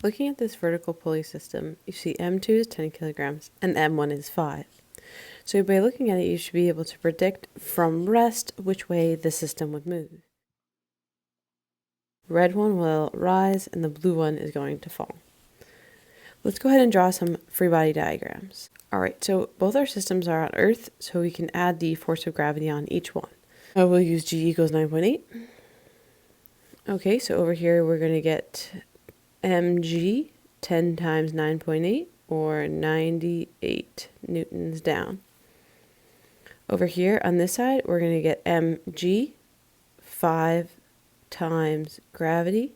Looking at this vertical pulley system, you see M2 is 10 kilograms and M1 is 5. So by looking at it, you should be able to predict from rest which way the system would move. Red one will rise and the blue one is going to fall. Let's go ahead and draw some free body diagrams. Alright, so both our systems are on Earth, so we can add the force of gravity on each one. We'll use G equals 9.8. Okay, so over here we're going to get mg 10 times 9.8, or 98 newtons down. Over here on this side, we're going to get mg 5 times gravity,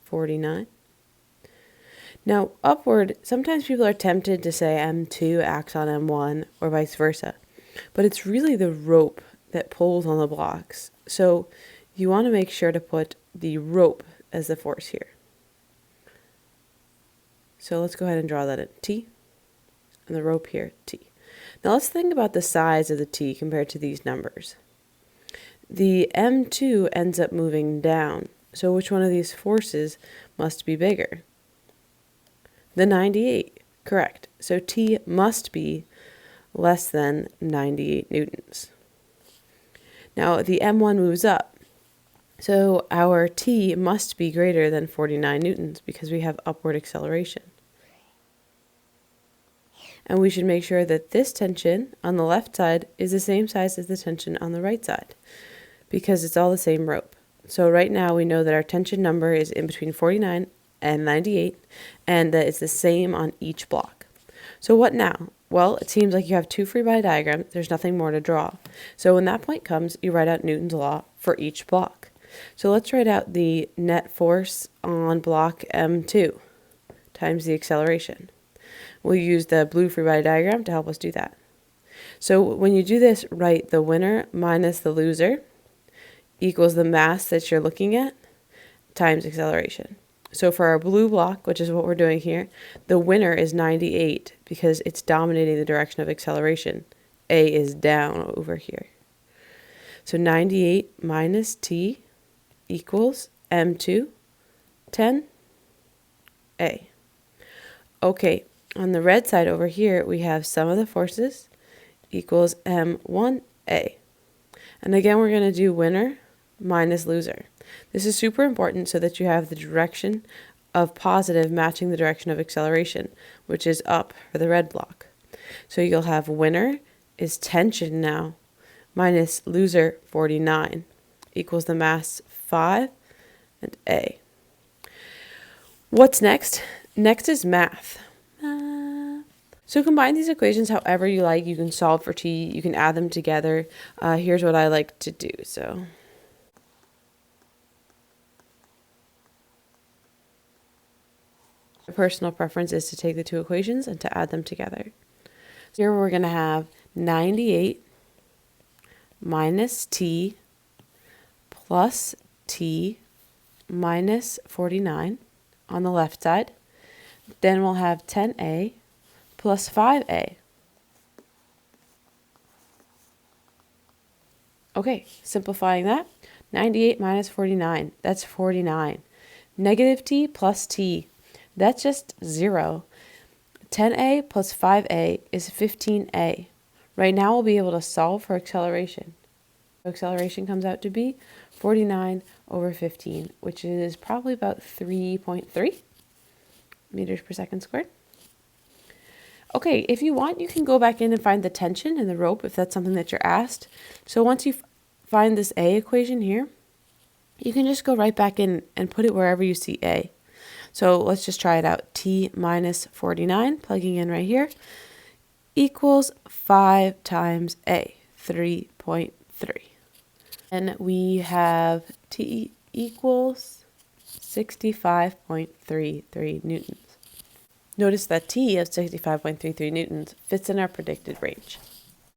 49. Now, upward, sometimes people are tempted to say M2 acts on M1 or vice versa, but it's really the rope that pulls on the blocks. So you want to make sure to put the rope as the force here. So let's go ahead and draw that at T, and the rope here, T. Now let's think about the size of the T compared to these numbers. The M2 ends up moving down, so which one of these forces must be bigger? The 98, correct. So T must be less than 98 newtons. Now the M1 moves up, so our T must be greater than 49 newtons because we have upward acceleration. And we should make sure that this tension on the left side is the same size as the tension on the right side because it's all the same rope. So right now we know that our tension number is in between 49 and 98 and that it's the same on each block. So what now? Well, it seems like you have two free body diagrams. There's nothing more to draw. So when that point comes, you write out Newton's law for each block. So let's write out the net force on block M2 times the acceleration. We'll use the blue free body diagram to help us do that. So when you do this, write the winner minus the loser equals the mass that you're looking at times acceleration. So for our blue block, which is what we're doing here, the winner is 98 because it's dominating the direction of acceleration. A is down over here. So 98 minus T equals M2, 10, A. Okay, on the red side over here, we have sum of the forces equals M1A. And again, we're going to do winner minus loser. This is super important so that you have the direction of positive matching the direction of acceleration, which is up for the red block. So you'll have winner is tension now minus loser 49 equals the mass 5 and A. What's next? Next is math. So combine these equations however you like. You can solve for T, you can add them together. Here's what I like to do. So my personal preference is to take the two equations and to add them together. So here we're going to have 98 minus T plus T minus 49 on the left side. Then we'll have 10A plus 5A. Okay, simplifying that, 98 minus 49, that's 49. Negative T plus T, that's just 0. 10A plus 5A is 15A. Right now we'll be able to solve for acceleration. Acceleration comes out to be 49 over 15, which is probably about 3.3 meters per second squared. Okay, if you want, you can go back in and find the tension in the rope if that's something that you're asked. So once you find this A equation here, you can just go right back in and put it wherever you see A. So let's just try it out. T minus 49, plugging in right here, equals 5 times A, 3.3. And we have T equals 65.33 newtons. Notice that T of 65.33 newtons fits in our predicted range.